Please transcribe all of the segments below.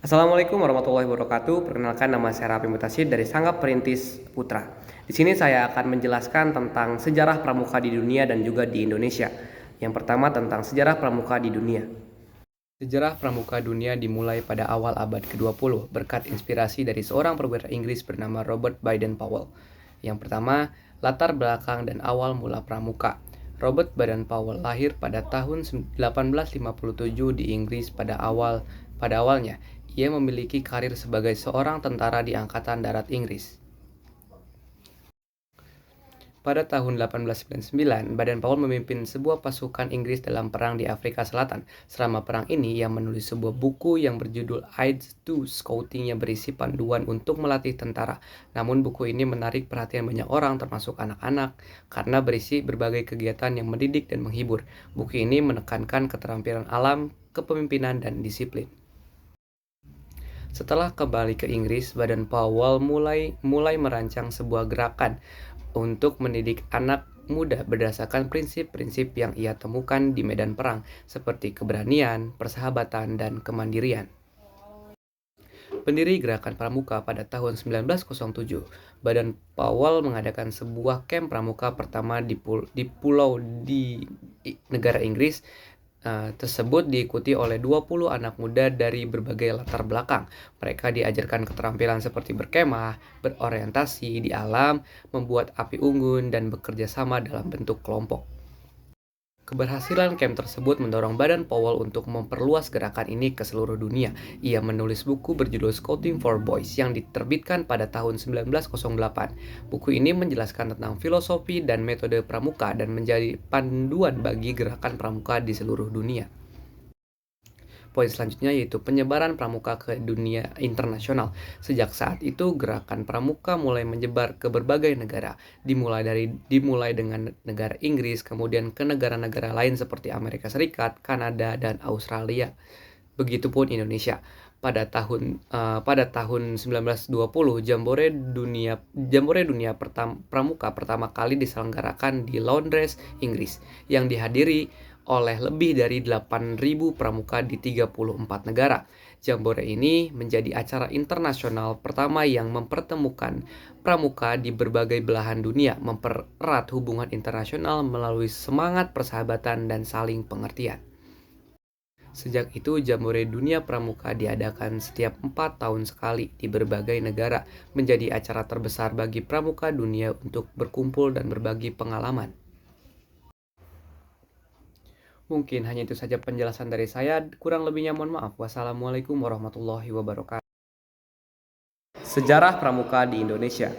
Assalamualaikum warahmatullahi wabarakatuh. Perkenalkan, nama saya Raffi Mutasid dari Sanggap Perintis Putra. Di sini saya akan menjelaskan tentang sejarah pramuka di dunia dan juga di Indonesia. Yang pertama tentang sejarah pramuka di dunia. Sejarah pramuka dunia dimulai pada awal abad ke-20 berkat inspirasi dari seorang perwira Inggris bernama Robert Baden-Powell. Yang pertama, latar belakang dan awal mula pramuka. Robert Baden-Powell lahir pada tahun 1857 di Inggris. Pada awalnya, ia memiliki karir sebagai seorang tentara di Angkatan Darat Inggris. Pada tahun 1899, Baden-Powell memimpin sebuah pasukan Inggris dalam perang di Afrika Selatan. Selama perang ini, ia menulis sebuah buku yang berjudul Aids to Scouting yang berisi panduan untuk melatih tentara. Namun buku ini menarik perhatian banyak orang termasuk anak-anak karena berisi berbagai kegiatan yang mendidik dan menghibur. Buku ini menekankan keterampilan alam, kepemimpinan, dan disiplin. Setelah kembali ke Inggris, Baden-Powell mulai merancang sebuah gerakan untuk mendidik anak muda berdasarkan prinsip-prinsip yang ia temukan di medan perang, seperti keberanian, persahabatan, dan kemandirian. Pendiri Gerakan Pramuka pada tahun 1907, Baden-Powell mengadakan sebuah kamp pramuka pertama di pulau di negara Inggris. Tersebut diikuti oleh 20 anak muda dari berbagai latar belakang. Mereka diajarkan keterampilan seperti berkemah, berorientasi di alam, membuat api unggun, dan bekerja sama dalam bentuk kelompok. Keberhasilan camp tersebut mendorong Baden-Powell untuk memperluas gerakan ini ke seluruh dunia. Ia menulis buku berjudul Scouting for Boys yang diterbitkan pada tahun 1908. Buku ini menjelaskan tentang filosofi dan metode pramuka dan menjadi panduan bagi gerakan pramuka di seluruh dunia. Poin selanjutnya yaitu penyebaran pramuka ke dunia internasional. Sejak saat itu, gerakan pramuka mulai menyebar ke berbagai negara, dimulai dengan negara Inggris, kemudian ke negara-negara lain seperti Amerika Serikat, Kanada, dan Australia. Begitupun Indonesia. Pada tahun 1920, Jambore Dunia Pramuka pertama kali diselenggarakan di Londres, Inggris, yang dihadiri oleh lebih dari 8.000 pramuka di 34 negara. Jambore ini menjadi acara internasional pertama yang mempertemukan pramuka di berbagai belahan dunia, mempererat hubungan internasional melalui semangat persahabatan dan saling pengertian. Sejak itu, Jambore Dunia Pramuka diadakan setiap 4 tahun sekali di berbagai negara, menjadi acara terbesar bagi pramuka dunia untuk berkumpul dan berbagi pengalaman. Mungkin hanya itu saja penjelasan dari saya, kurang lebihnya mohon maaf. Wassalamualaikum warahmatullahi wabarakatuh. Sejarah pramuka di Indonesia.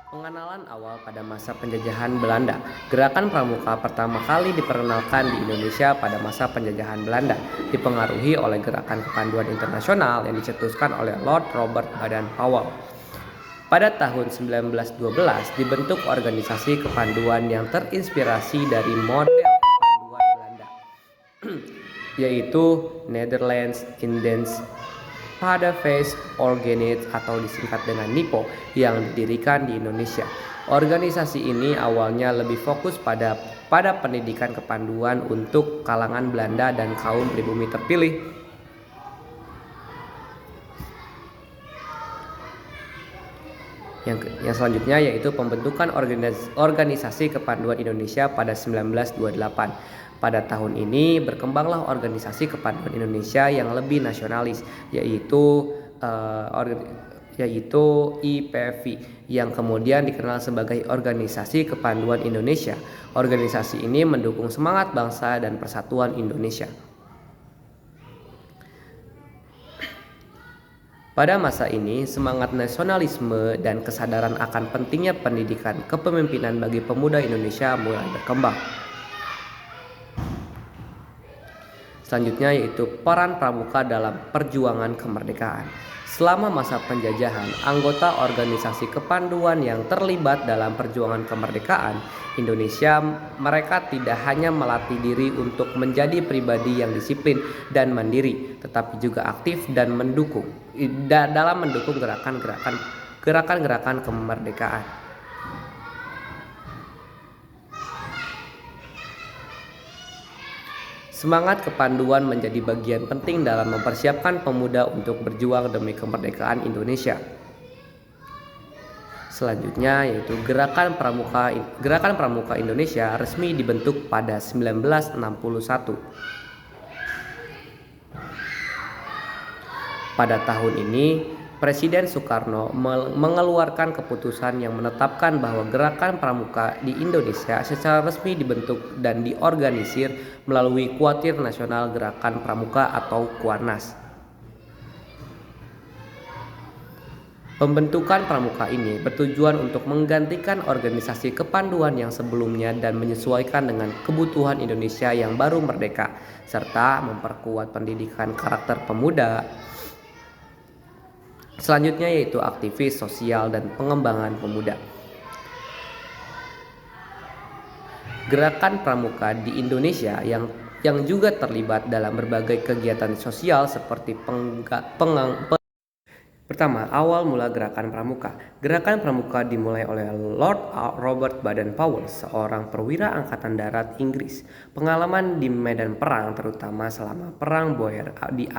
Pengenalan awal pada masa penjajahan Belanda. Gerakan pramuka pertama kali diperkenalkan di Indonesia pada masa penjajahan Belanda, dipengaruhi oleh gerakan kepanduan internasional yang dicetuskan oleh Lord Robert Baden-Powell. Pada tahun 1912 dibentuk organisasi kepanduan yang terinspirasi dari model kepanduan Belanda, yaitu Netherlands Indiens Padovies Organisatie atau disingkat dengan NIPO yang didirikan di Indonesia. Organisasi ini awalnya lebih fokus pada pendidikan kepanduan untuk kalangan Belanda dan kaum pribumi terpilih. Yang selanjutnya yaitu pembentukan organisasi kepanduan Indonesia pada 1928. Pada tahun ini berkembanglah organisasi kepanduan Indonesia yang lebih nasionalis, yaitu IPV, yang kemudian dikenal sebagai Organisasi Kepanduan Indonesia. Organisasi ini mendukung semangat bangsa dan persatuan Indonesia. Pada masa ini, semangat nasionalisme dan kesadaran akan pentingnya pendidikan kepemimpinan bagi pemuda Indonesia mulai berkembang. Selanjutnya yaitu peran pramuka dalam perjuangan kemerdekaan. Selama masa penjajahan, anggota organisasi kepanduan yang terlibat dalam perjuangan kemerdekaan Indonesia, mereka tidak hanya melatih diri untuk menjadi pribadi yang disiplin dan mandiri, tetapi juga aktif dan mendukung dalam mendukung gerakan-gerakan kemerdekaan. Semangat kepanduan menjadi bagian penting dalam mempersiapkan pemuda untuk berjuang demi kemerdekaan Indonesia. Selanjutnya yaitu Gerakan Pramuka Indonesia resmi dibentuk pada 1961. Pada tahun ini, Presiden Soekarno mengeluarkan keputusan yang menetapkan bahwa Gerakan Pramuka di Indonesia secara resmi dibentuk dan diorganisir melalui Kuartir Nasional Gerakan Pramuka atau Kuarnas. Pembentukan pramuka ini bertujuan untuk menggantikan organisasi kepanduan yang sebelumnya dan menyesuaikan dengan kebutuhan Indonesia yang baru merdeka, serta memperkuat pendidikan karakter pemuda. Selanjutnya yaitu aktivis sosial dan pengembangan pemuda. Gerakan pramuka di Indonesia yang juga terlibat dalam berbagai kegiatan sosial seperti Pertama, awal mula Gerakan Pramuka. Gerakan Pramuka dimulai oleh Lord Robert Baden-Powell, seorang perwira angkatan darat Inggris. Pengalaman di medan perang, terutama selama Perang Boer di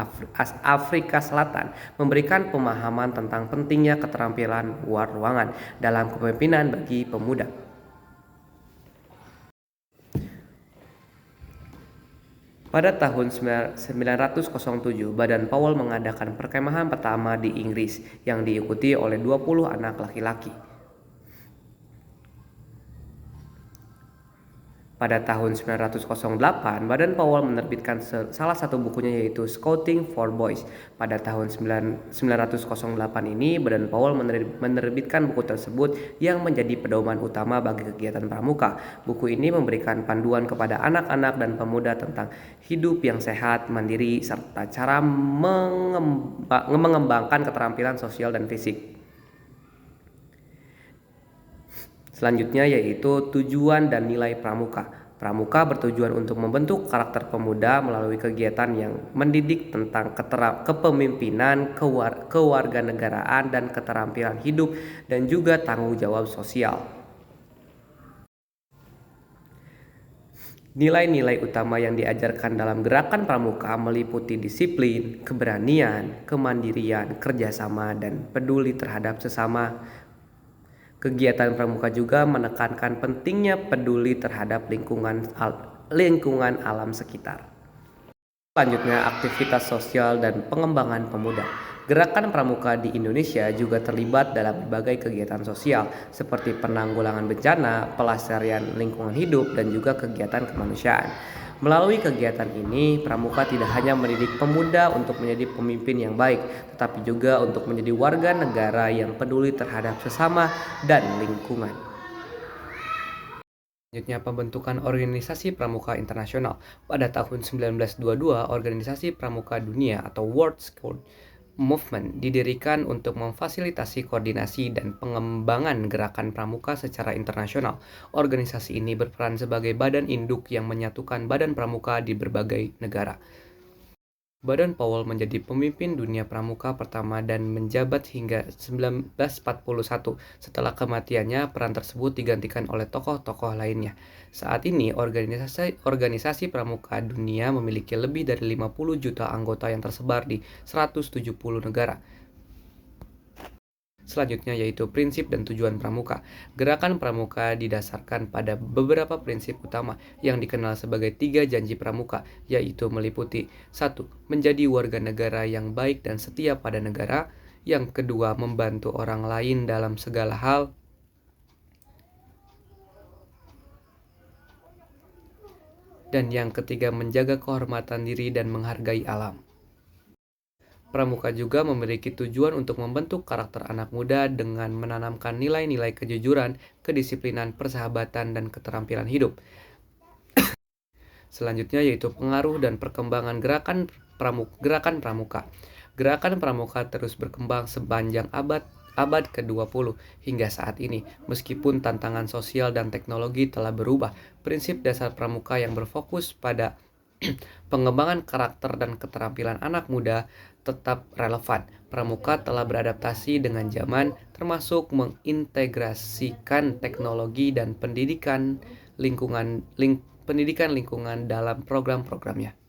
Afrika Selatan, memberikan pemahaman tentang pentingnya keterampilan luar ruangan dalam kepemimpinan bagi pemuda. Pada tahun 1907, Baden Powell mengadakan perkemahan pertama di Inggris yang diikuti oleh 20 anak laki-laki. Pada tahun 1908, Baden Powell menerbitkan salah satu bukunya yaitu Scouting for Boys. Pada tahun 1908 ini, Baden Powell menerbitkan buku tersebut yang menjadi pedoman utama bagi kegiatan pramuka. Buku ini memberikan panduan kepada anak-anak dan pemuda tentang hidup yang sehat, mandiri, serta cara mengembangkan keterampilan sosial dan fisik. Selanjutnya yaitu tujuan dan nilai pramuka. Pramuka bertujuan untuk membentuk karakter pemuda melalui kegiatan yang mendidik tentang kepemimpinan, kewarganegaraan, dan keterampilan hidup dan juga tanggung jawab sosial. Nilai-nilai utama yang diajarkan dalam gerakan pramuka meliputi disiplin, keberanian, kemandirian, kerjasama, dan peduli terhadap sesama. Kegiatan pramuka juga menekankan pentingnya peduli terhadap lingkungan alam sekitar. Selanjutnya, aktivitas sosial dan pengembangan pemuda. Gerakan pramuka di Indonesia juga terlibat dalam berbagai kegiatan sosial seperti penanggulangan bencana, pelestarian lingkungan hidup, dan juga kegiatan kemanusiaan. Melalui kegiatan ini, pramuka tidak hanya mendidik pemuda untuk menjadi pemimpin yang baik, tetapi juga untuk menjadi warga negara yang peduli terhadap sesama dan lingkungan. Selanjutnya, pembentukan Organisasi Pramuka Internasional. Pada tahun 1922, Organisasi Pramuka Dunia atau World Scout Movement didirikan untuk memfasilitasi koordinasi dan pengembangan gerakan pramuka secara internasional. Organisasi ini berperan sebagai badan induk yang menyatukan badan pramuka di berbagai negara. Baden Powell menjadi pemimpin dunia pramuka pertama dan menjabat hingga 1941. Setelah kematiannya, peran tersebut digantikan oleh tokoh-tokoh lainnya. Saat ini, organisasi pramuka dunia memiliki lebih dari 50 juta anggota yang tersebar di 170 negara. Selanjutnya yaitu prinsip dan tujuan pramuka. Gerakan pramuka didasarkan pada beberapa prinsip utama yang dikenal sebagai 3 janji pramuka, yaitu meliputi 1. Menjadi warga negara yang baik dan setia pada negara. Yang kedua, membantu orang lain dalam segala hal. Dan yang ketiga, menjaga kehormatan diri dan menghargai alam. Pramuka juga memiliki tujuan untuk membentuk karakter anak muda dengan menanamkan nilai-nilai kejujuran, kedisiplinan, persahabatan, dan keterampilan hidup. Selanjutnya yaitu pengaruh dan perkembangan gerakan pramuka. Gerakan pramuka terus berkembang sepanjang abad ke-20 hingga saat ini. Meskipun tantangan sosial dan teknologi telah berubah, prinsip dasar pramuka yang berfokus pada pengembangan karakter dan keterampilan anak muda tetap relevan. Pramuka telah beradaptasi dengan zaman, termasuk mengintegrasikan teknologi dan pendidikan pendidikan lingkungan dalam program-programnya.